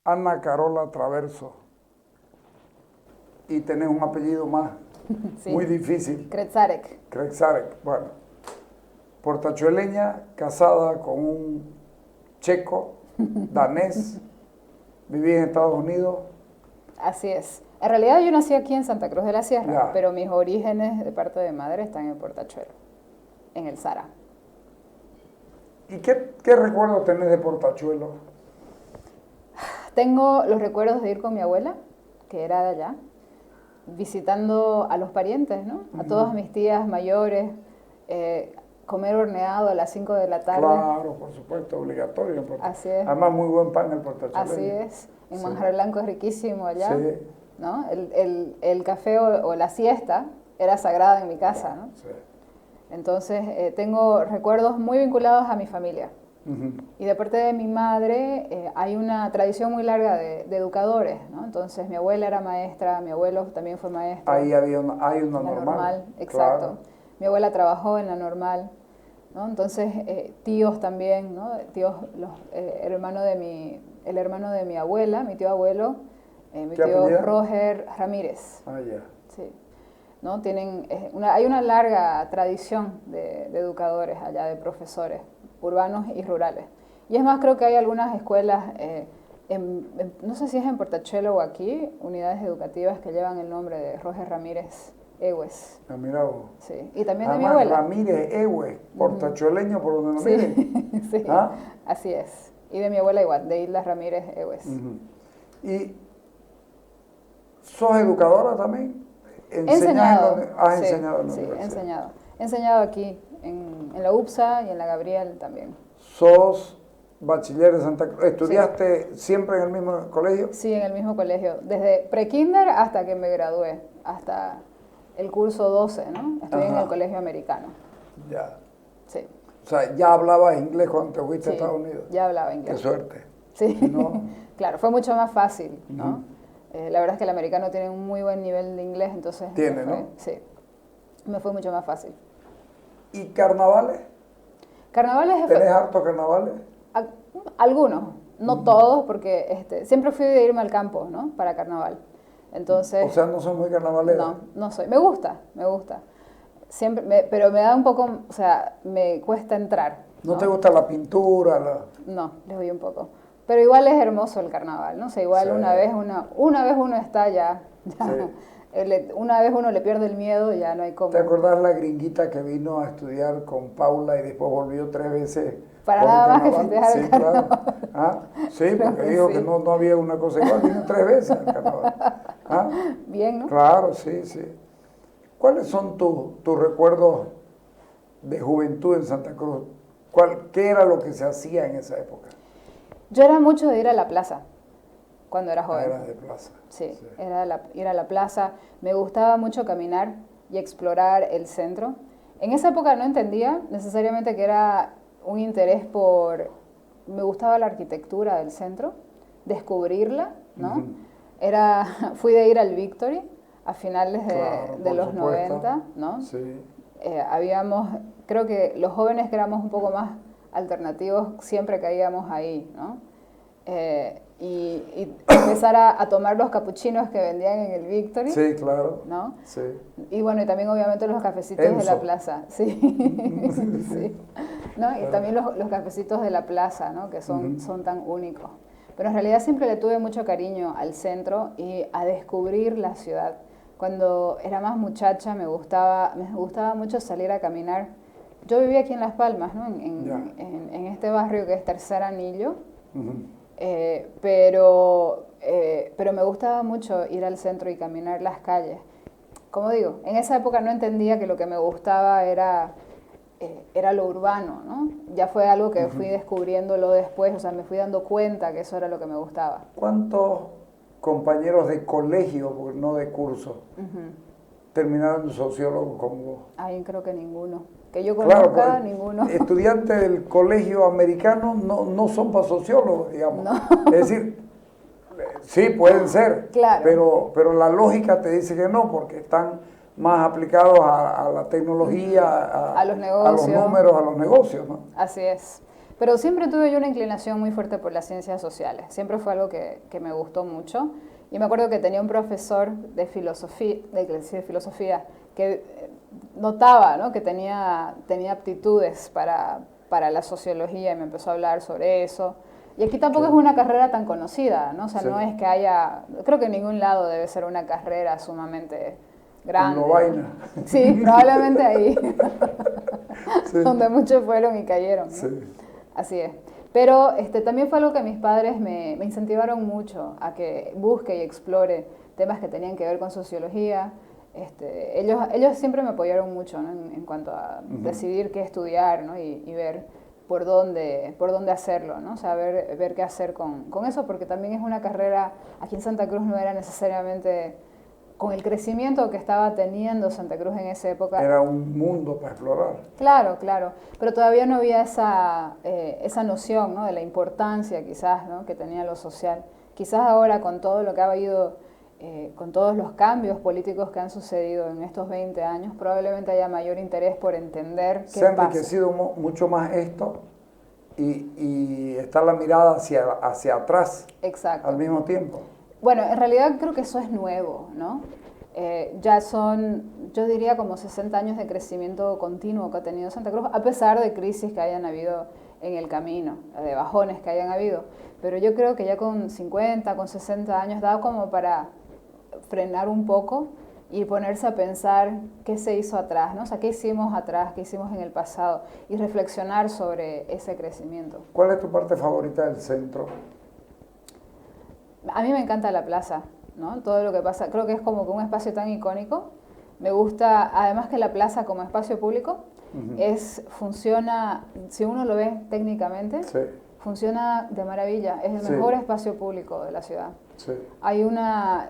Ana Carola Traverso. Y tenés un apellido más Sí. muy difícil. Kretzarek. Krexarek. Bueno, portachueleña, casada con un checo, danés, viví en Estados Unidos. Así es. En realidad yo nací aquí en Santa Cruz de la Sierra, Ya. pero mis orígenes de parte de madre están en Portachuelo, en el Sara. ¿Y qué recuerdo tenés de Portachuelo? Tengo los recuerdos de ir con mi abuela, que era de allá, visitando a los parientes, ¿no? A todas mis tías mayores, comer horneado a las 5 de la tarde. Claro, por supuesto, obligatorio en Portachuelo. Así es. Además, muy buen pan el portachueleño. Así es. En Sí. Manjar Blanco es riquísimo allá, Sí. ¿no? El café o la siesta era sagrada en mi casa, ¿no? Sí. Entonces, tengo recuerdos muy vinculados a mi familia. Ujú. Y de parte de mi madre hay una tradición muy larga de educadores, ¿no? Entonces mi abuela era maestra, mi abuelo también fue maestro. Ahí hay una en la normal. exacto. Claro. Mi abuela trabajó en la normal, ¿no? Entonces tíos también, ¿no? Tíos, el hermano de mi abuela, mi tío abuelo, mi ¿Qué tío apellido? Roger Ramírez. Ah, ya. Sí. ¿No? Tienen, hay una larga tradición de educadores allá, de profesores urbanos y rurales. Y es más, creo que hay algunas escuelas, no sé si es en Portachuelo o aquí, unidades educativas que llevan el nombre de Roger Ramírez Egues. Ah, mira vos. Sí. Y también de mi Además, abuela. Ramírez Ewe, portachueleño por donde nos miren. Sí, sí, ¿Ah? así es. Y de mi abuela igual, de Islas Ramírez Egues. Ujú. ¿Y sos educadora también? He ¿Enseñás enseñado. has Sí, enseñado en la sí, he universidad? enseñado. He enseñado aquí, en la UPSA y en la Gabriel también. ¿Sos bachiller de Santa Cruz? ¿Estudiaste siempre en el mismo colegio? Sí, en el mismo colegio, desde pre-kinder hasta que me gradué, hasta el curso 12, ¿no? Estudié en Ajá. el colegio americano. Ya. Sí, O sea, ya hablabas inglés cuando te fuiste a sí, Estados Unidos. ya hablaba Qué inglés. suerte. Sí, Si no, claro, fue mucho más fácil, ¿no? Ujú. La verdad es que el americano tiene un muy buen nivel de inglés, entonces Tiene, ¿no? sí, me fue mucho más fácil. ¿y carnavales? Carnavales, ¿Tenés hartos carnavales? a- algunos, no todos, porque siempre fui de irme al campo, ¿no? Para carnaval. Entonces, O sea, no sos muy carnavalera. no soy. Me gusta. Siempre, pero me da un poco, o sea, me cuesta entrar. ¿No te gusta la pintura? No, les doy un poco. Pero igual es hermoso el carnaval, ¿no? O sea, igual Sí. una vez uno está ya, Sí. una vez uno le pierde el miedo, ya no hay cómo. ¿Te acordás la gringuita que vino a estudiar con Paula y después volvió 3 veces? Para por el nada más que carnaval? festejar Sí, el carnaval. claro. ¿Ah? Sí, Creo porque que dijo sí. que no había una cosa igual, vino 3 veces al carnaval. ¿Ah? Bien, ¿no? Claro, sí, sí. ¿Cuáles son tus recuerdos de juventud en Santa Cruz? ¿Qué era lo que se hacía en esa época? Yo era mucho de ir a la plaza cuando era joven. Era de plaza. Sí, era ir a la plaza. Me gustaba mucho caminar y explorar el centro. En esa época no entendía necesariamente que era un interés por... Me gustaba la arquitectura del centro, descubrirla, ¿no? Ujú. Fui de ir al Victory a finales Claro, de por los supuesto. 90, ¿no? Sí. Creo que los jóvenes que éramos un poco más alternativos siempre caíamos ahí, ¿no? Y empezar a tomar los capuchinos que vendían en el Victory, Sí, claro. ¿no? Sí. Y bueno, y también obviamente los cafecitos de Enzo. la plaza, sí, sí. ¿No? Y también los cafecitos de la plaza, ¿no? Que son tan únicos. Pero en realidad siempre le tuve mucho cariño al centro y a descubrir la ciudad. Cuando era más muchacha me gustaba mucho salir a caminar. Yo vivía aquí en Las Palmas, ¿no? En este barrio que es Tercer Anillo. Ujú. Pero me gustaba mucho ir al centro y caminar las calles. Como digo, en esa época no entendía que lo que me gustaba era lo urbano, ¿no? Ya fue algo que fui descubriéndolo después, o sea, me fui dando cuenta que eso era lo que me gustaba. ¿Cuántos compañeros de colegio, porque no de curso, terminaron sociólogos como vos? Ahí creo que ninguno. Que yo Claro, conozca, pues, ninguno. estudiantes del colegio americano no son para sociólogos, digamos. No. Es decir, sí pueden ser, Claro. pero la lógica te dice que no, porque están más aplicados a la tecnología, A los a los negocios. números, a los negocios, ¿no? Así es. Pero siempre tuve yo una inclinación muy fuerte por las ciencias sociales. Siempre fue algo que me gustó mucho. Y me acuerdo que tenía un profesor de filosofía que notaba, ¿no?, que tenía aptitudes para la sociología y me empezó a hablar sobre eso. Y aquí tampoco es una carrera tan conocida, ¿no? O sea, no es que haya... Creo que en ningún lado debe ser una carrera sumamente grande. En Lovaina. Sí, probablemente ahí. Donde muchos fueron y cayeron, ¿no? Sí. Así es. Pero también fue algo que mis padres me incentivaron mucho a que busque y explore temas que tenían que ver con sociología. Ellos siempre me apoyaron mucho, ¿no?, en cuanto a decidir qué estudiar, ¿no?, y ver por dónde hacerlo, ¿no? O sea, ver qué hacer con eso, porque también es una carrera, aquí en Santa Cruz no era necesariamente... Con el crecimiento que estaba teniendo Santa Cruz en esa época... Era un mundo para explorar. Claro, claro, pero todavía no había esa noción, ¿no?, de la importancia quizás, ¿no?, que tenía lo social. Quizás ahora con todo lo que ha habido, con todos los cambios políticos que han sucedido en estos 20 años, probablemente haya mayor interés por entender qué pasa. Se ha enriquecido mucho más esto y está la mirada hacia atrás. Exacto. Al mismo tiempo. Bueno, en realidad creo que eso es nuevo, ¿no? Ya son, yo diría, como 60 años de crecimiento continuo que ha tenido Santa Cruz, a pesar de crisis que hayan habido en el camino, de bajones que hayan habido. Pero yo creo que ya con 50, con 60 años da como para frenar un poco y ponerse a pensar qué se hizo atrás, ¿no? O sea, qué hicimos atrás, qué hicimos en el pasado y reflexionar sobre ese crecimiento. ¿Cuál es tu parte favorita del centro? A mí me encanta la plaza, ¿no? Todo lo que pasa, creo que es como que un espacio tan icónico. Me gusta, además que la plaza como espacio público, funciona, si uno lo ve técnicamente, sí, funciona de maravilla. Es el mejor espacio público de la ciudad. Sí.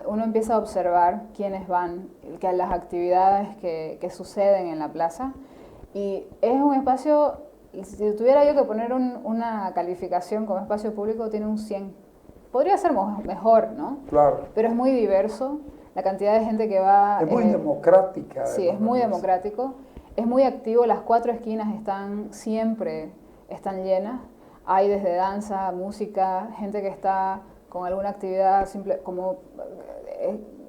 Uno empieza a observar quiénes van, que las actividades que suceden en la plaza. Y es un espacio, si tuviera yo que poner una calificación como espacio público, tiene un 100. Podría ser mejor, ¿no? Claro. Pero es muy diverso, la cantidad de gente que va... Es muy democrática. Sí, es muy democrático, es muy activo, las 4 esquinas siempre están llenas. Hay desde danza, música, gente que está con alguna actividad simple, como,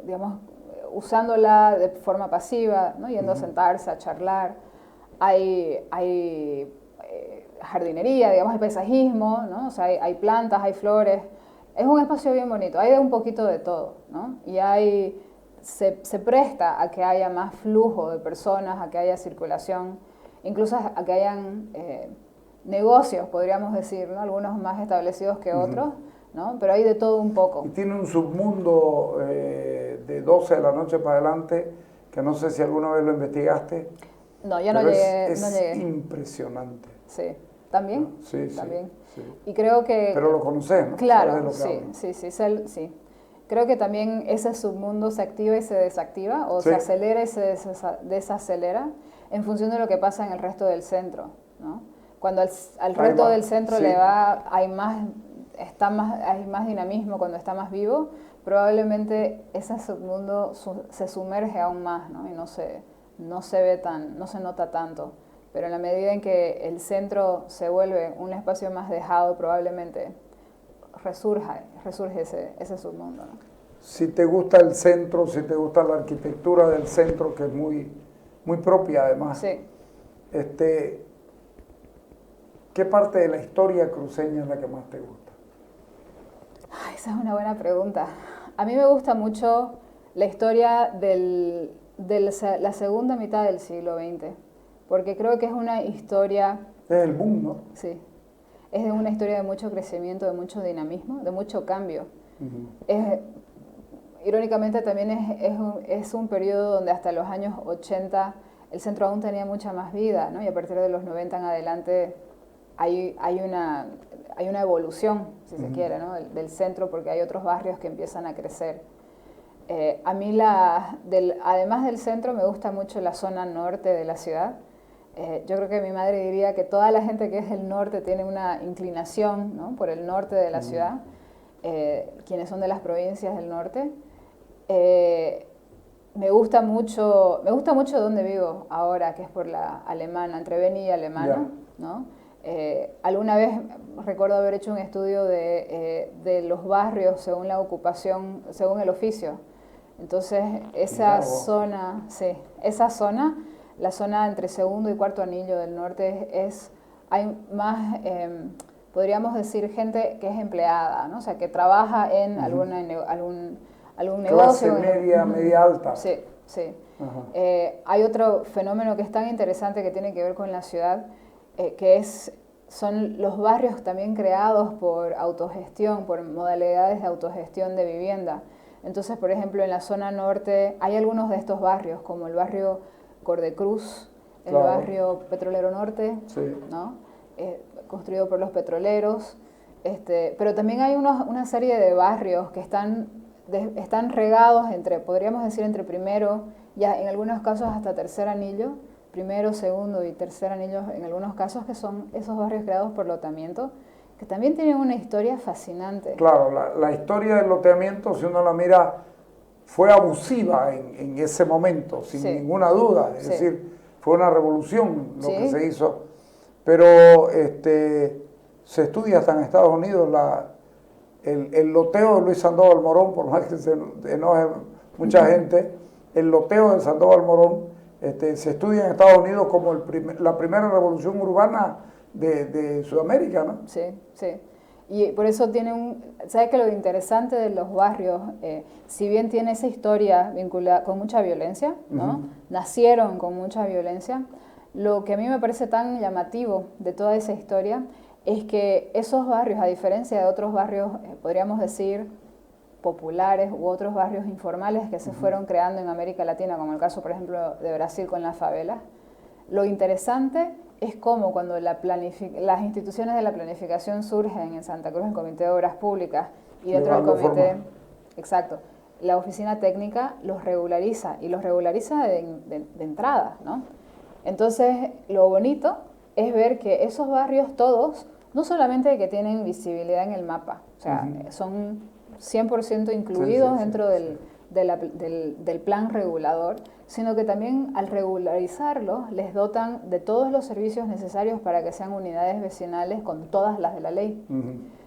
digamos, usándola de forma pasiva, ¿no?, yendo a sentarse, a charlar. Hay jardinería, digamos, hay paisajismo, ¿no? O sea, hay plantas, hay flores. Es un espacio bien bonito, hay de un poquito de todo, ¿no? Y se presta a que haya más flujo de personas, a que haya circulación, incluso a que hayan negocios, podríamos decir, ¿no? Algunos más establecidos que otros, ¿no? Pero hay de todo un poco. Y tiene un submundo de 12 de la noche para adelante, que no sé si alguna vez lo investigaste. No, ya no llegué. Es impresionante. Sí, ¿también? Sí, también. Sí. Y creo que... Pero lo conoces, ¿no? Claro, sí. Creo que también ese submundo se activa y se desactiva, o se acelera y se desacelera en función de lo que pasa en el resto del centro, ¿no? Cuando al resto del centro le va, hay más dinamismo, cuando está más vivo, probablemente ese submundo se sumerge aún más, ¿no? Y no se nota tanto. Pero en la medida en que el centro se vuelve un espacio más dejado, probablemente resurge ese submundo, ¿no? Si te gusta el centro, si te gusta la arquitectura del centro, que es muy, muy propia además, sí. ¿Qué parte de la historia cruceña es la que más te gusta? Esa es una buena pregunta. A mí me gusta mucho la historia de la segunda mitad del siglo XX. Porque creo que es una historia... Es el boom, ¿no? Sí. Es una historia de mucho crecimiento, de mucho dinamismo, de mucho cambio. Irónicamente también es un periodo donde hasta los años 80 el centro aún tenía mucha más vida, ¿no? Y a partir de los 90 en adelante hay una evolución, si se quiere, ¿no?, del centro, porque hay otros barrios que empiezan a crecer. A mí, además del centro, me gusta mucho la zona norte de la ciudad. Yo creo que mi madre diría que toda la gente que es del norte tiene una inclinación, ¿no?, por el norte de la ciudad, quienes son de las provincias del norte. Me gusta mucho donde vivo ahora, que es por la Alemana, entre Beni y Alemana, ¿no? Alguna vez recuerdo haber hecho un estudio de los barrios según la ocupación, según el oficio. Entonces, esa zona, sí, esa zona, la zona entre segundo y cuarto anillo del norte, hay más, podríamos decir, gente que es empleada, ¿no? O sea, que trabaja en algún negocio. Clase media, media alta. Sí, sí. Hay otro fenómeno que es tan interesante que tiene que ver con la ciudad, son los barrios también creados por autogestión, por modalidades de autogestión de vivienda. Entonces, por ejemplo, en la zona norte hay algunos de estos barrios, como el barrio Cordecruz, el barrio Petrolero Norte, sí, ¿no? Construido por los petroleros, pero también hay una serie de barrios que están regados podríamos decir, entre primero, ya en algunos casos hasta tercer anillo, primero, segundo y tercer anillo en algunos casos, que son esos barrios creados por lotamiento, que también tienen una historia fascinante. Claro, la historia del loteamiento, si uno la mira, fue abusiva en ese momento, sin ninguna duda. Es decir, fue una revolución lo que se hizo. Pero se estudia hasta en Estados Unidos el loteo de Luis Sandoval Morón, por más que se enoje mucha gente, el loteo de Sandoval Morón se estudia en Estados Unidos como la primera revolución urbana de Sudamérica, ¿no? Sí, sí. Y por eso ¿sabes que lo interesante de los barrios, si bien tiene esa historia vinculada con mucha violencia, ¿no? Nacieron con mucha violencia, lo que a mí me parece tan llamativo de toda esa historia es que esos barrios, a diferencia de otros barrios, podríamos decir, populares u otros barrios informales que se fueron creando en América Latina, como el caso, por ejemplo, de Brasil con las favelas, lo interesante es cómo cuando las instituciones de la planificación surgen en Santa Cruz, el Comité de Obras Públicas, y dentro del comité, exacto, la oficina técnica los regulariza, y los regulariza de entrada, ¿no? Entonces, lo bonito es ver que esos barrios todos, no solamente que tienen visibilidad en el mapa, o sea, son 100% incluidos dentro del plan regulador, sino que también al regularizarlos les dotan de todos los servicios necesarios para que sean unidades vecinales con todas las de la ley.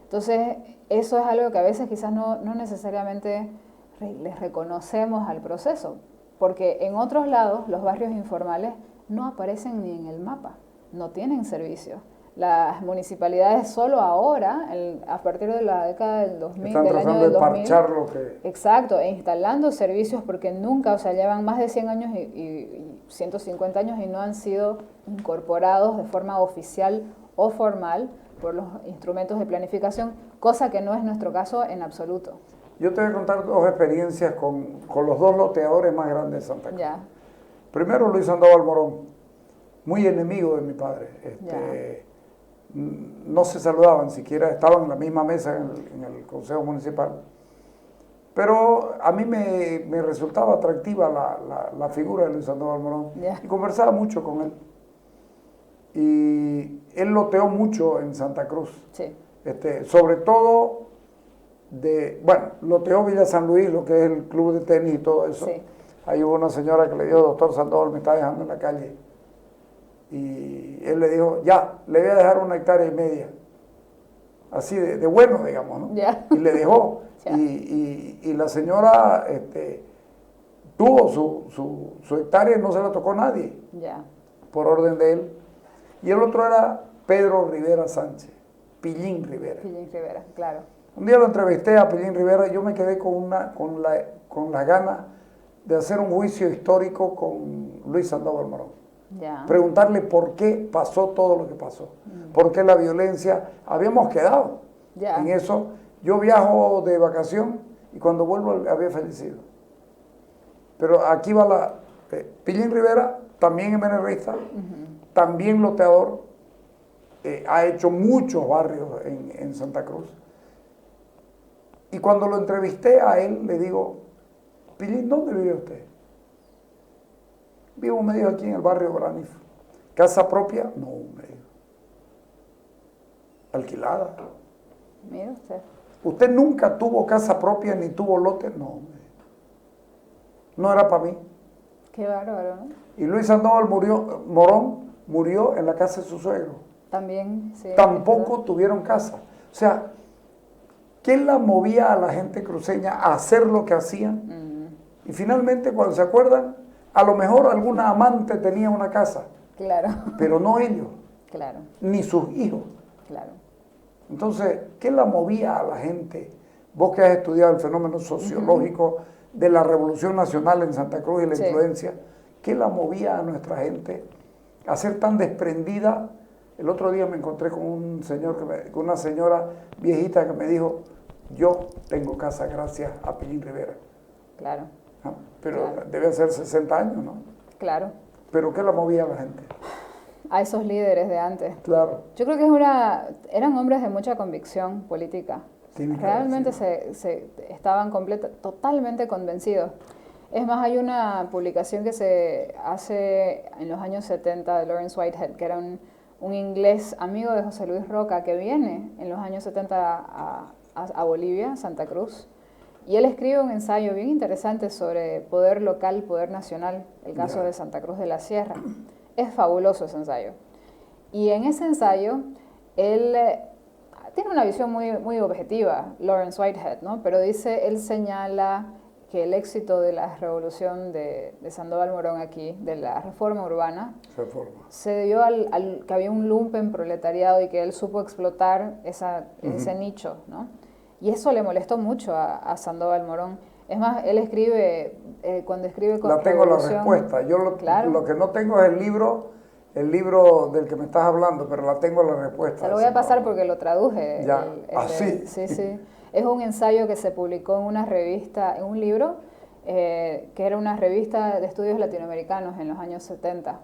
Entonces, eso es algo que a veces quizás no necesariamente les reconocemos al proceso, porque en otros lados los barrios informales no aparecen ni en el mapa, no tienen servicios. Las municipalidades solo ahora, a partir de la década del 2000, del año del 2000, parchar lo que... Exacto, instalando servicios porque nunca, o sea, llevan más de 100 años y 150 años y no han sido incorporados de forma oficial o formal por los instrumentos de planificación, cosa que no es nuestro caso en absoluto. Yo te voy a contar dos experiencias con los dos loteadores más grandes de Santa Cruz. Ya. Primero, Luis Sandoval Morón, muy enemigo de mi padre. No se saludaban siquiera, estaban en la misma mesa en el Consejo Municipal. Pero a mí me resultaba atractiva la figura de Luis Sandoval Morón y conversaba mucho con él. Y él loteó mucho en Santa Cruz. Sí. Sobre todo, loteó Villa San Luis, lo que es el club de tenis y todo eso. Sí. Ahí hubo una señora que le dijo: doctor Sandoval, me está dejando en la calle. Y él le dijo: ya, le voy a dejar 1,5 hectáreas. Así de bueno, digamos, ¿no? Y le dejó. Y la señora tuvo su hectárea y no se la tocó nadie. Por orden de él. Y el otro era Pedro Rivera Sánchez, Pillín Rivera. Pillín Rivera, claro. Un día lo entrevisté a Pillín Rivera y yo me quedé con la gana de hacer un juicio histórico con Luis Sandoval Morón. Preguntarle por qué pasó todo lo que pasó, por qué la violencia. Habíamos quedado en eso. Yo viajo de vacación y cuando vuelvo había fallecido. Pero aquí va Pillín Rivera, también MNRista, también loteador, ha hecho muchos barrios en Santa Cruz. Y cuando lo entrevisté a él, le digo: Pillín, ¿dónde vive usted? Vivo, me dijo, aquí en el barrio Granif. ¿Casa propia? No, me dijo. ¿Alquilada? Mira usted. ¿Usted nunca tuvo casa propia ni tuvo lote? No, me dijo. No era para mí. Qué bárbaro, ¿no? Y Luis Sandoval Morón murió en la casa de su suegro. También, sí. Tampoco tuvieron casa. O sea, ¿qué la movía a la gente cruceña a hacer lo que hacían? Y finalmente, cuando se acuerdan, a lo mejor alguna amante tenía una casa. Claro. Pero no ellos. Claro. Ni sus hijos. Claro. Entonces, ¿qué la movía a la gente? Vos que has estudiado el fenómeno sociológico de la Revolución Nacional en Santa Cruz y la influencia, ¿qué la movía a nuestra gente a ser tan desprendida? El otro día me encontré con un señor, con una señora viejita que me dijo, yo tengo casa gracias a Pillín Rivera. Claro. ¿No? Pero debe ser 60 años, ¿no? Claro. ¿Pero qué la movía a la gente? A esos líderes de antes. Claro. Yo creo que eran hombres de mucha convicción política. Realmente estaban totalmente convencidos. Es más, hay una publicación que se hace en los años 70 de Lawrence Whitehead, que era un inglés amigo de José Luis Roca, que viene en los años 70 a Bolivia, Santa Cruz, y él escribe un ensayo bien interesante sobre poder local, poder nacional, el caso de Santa Cruz de la Sierra. Es fabuloso ese ensayo. Y en ese ensayo, él tiene una visión muy objetiva, Lawrence Whitehead, ¿no? Pero él señala que el éxito de la revolución de Sandoval Morón aquí, de la reforma urbana, se debió al que había un lumpen proletariado y que él supo explotar ese nicho, ¿no? Y eso le molestó mucho a Sandoval Morón. Es más, él escribe, cuando escribe con la tengo la respuesta. Yo lo que no tengo es el libro del que me estás hablando, pero la tengo la respuesta. Se lo voy a pasar porque lo traduje. Ya, así. Sí. Es un ensayo que se publicó en una revista, en un libro, que era una revista de estudios latinoamericanos en los años 70.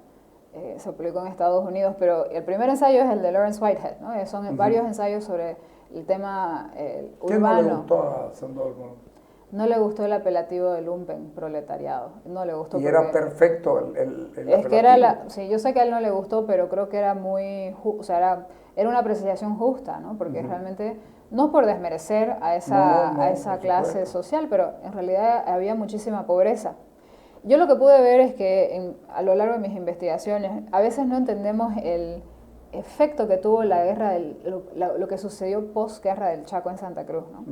Se publicó en Estados Unidos, pero el primer ensayo es el de Lawrence Whitehead, ¿no? Son varios ensayos sobre el tema urbano. ¿Qué no le gustó a Sandoval Morón? No le gustó el apelativo de lumpen proletariado. No le gustó. Y era perfecto el es que era sí, yo sé que a él no le gustó, pero creo que era era una apreciación justa, ¿no? Porque realmente, no por desmerecer a esa clase social, pero en realidad había muchísima pobreza. Yo lo que pude ver es que a lo largo de mis investigaciones, a veces no entendemos el efecto que tuvo la guerra, lo que sucedió post-guerra del Chaco en Santa Cruz, ¿no?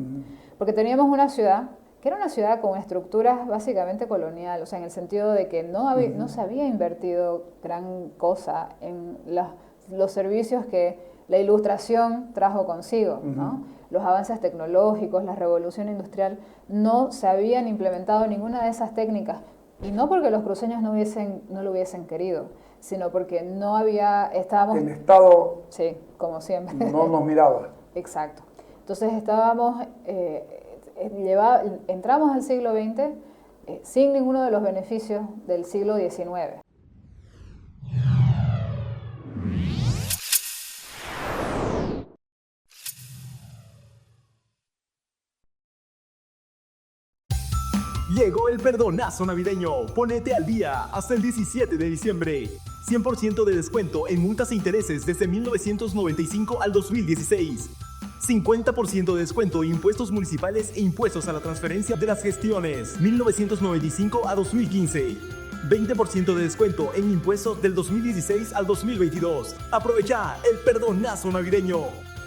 Porque teníamos una ciudad que era una ciudad con estructuras básicamente colonial, o sea, en el sentido de que no se había invertido gran cosa en los servicios que la ilustración trajo consigo, ¿no? Los avances tecnológicos, la revolución industrial, no se habían implementado ninguna de esas técnicas, y no porque los cruceños no lo hubiesen querido, sino porque estábamos... El Estado, sí, como siempre, no nos miraba. Exacto. Entonces entramos al siglo XX sin ninguno de los beneficios del siglo XIX. Llegó el perdonazo navideño. Ponete al día hasta el 17 de diciembre. 100% de descuento en multas e intereses desde 1995 al 2016. 50% de descuento en impuestos municipales e impuestos a la transferencia de las gestiones 1995 a 2015. 20% de descuento en impuestos del 2016 al 2022. Aprovecha el perdonazo navideño.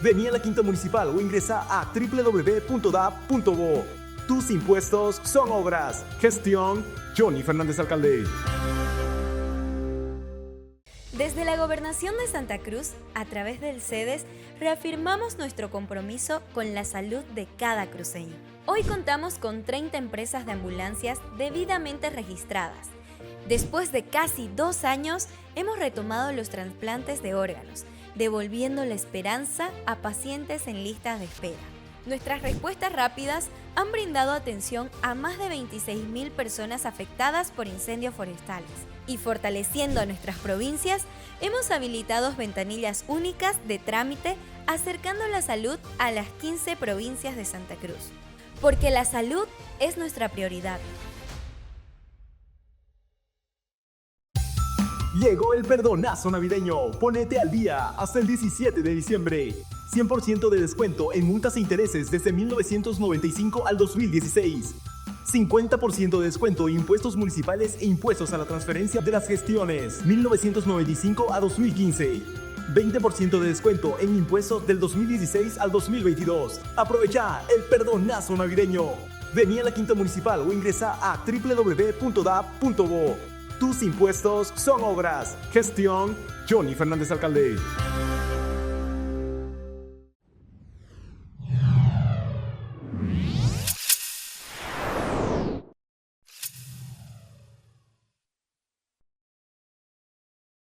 Vení a la Quinta Municipal o ingresa a www.dap.bo. Tus impuestos son obras. Gestión Johnny Fernández, alcalde. Desde la Gobernación de Santa Cruz, a través del CEDES, reafirmamos nuestro compromiso con la salud de cada cruceño. Hoy contamos con 30 empresas de ambulancias debidamente registradas. Después de casi 2 años, hemos retomado los trasplantes de órganos, devolviendo la esperanza a pacientes en listas de espera. Nuestras respuestas rápidas han brindado atención a más de 26.000 personas afectadas por incendios forestales. Y fortaleciendo a nuestras provincias, hemos habilitado ventanillas únicas de trámite, acercando la salud a las 15 provincias de Santa Cruz. Porque la salud es nuestra prioridad. Llegó el perdonazo navideño. Ponete al día hasta el 17 de diciembre. 100% de descuento en multas e intereses desde 1995 al 2016. 50% de descuento en impuestos municipales e impuestos a la transferencia de las gestiones 1995 a 2015. 20% de descuento en impuestos del 2016 al 2022. Aprovecha el perdonazo navideño. Vení a la Quinta Municipal o ingresa a www.dap.bo. Tus impuestos son obras. Gestión Johnny Fernández Alcalde.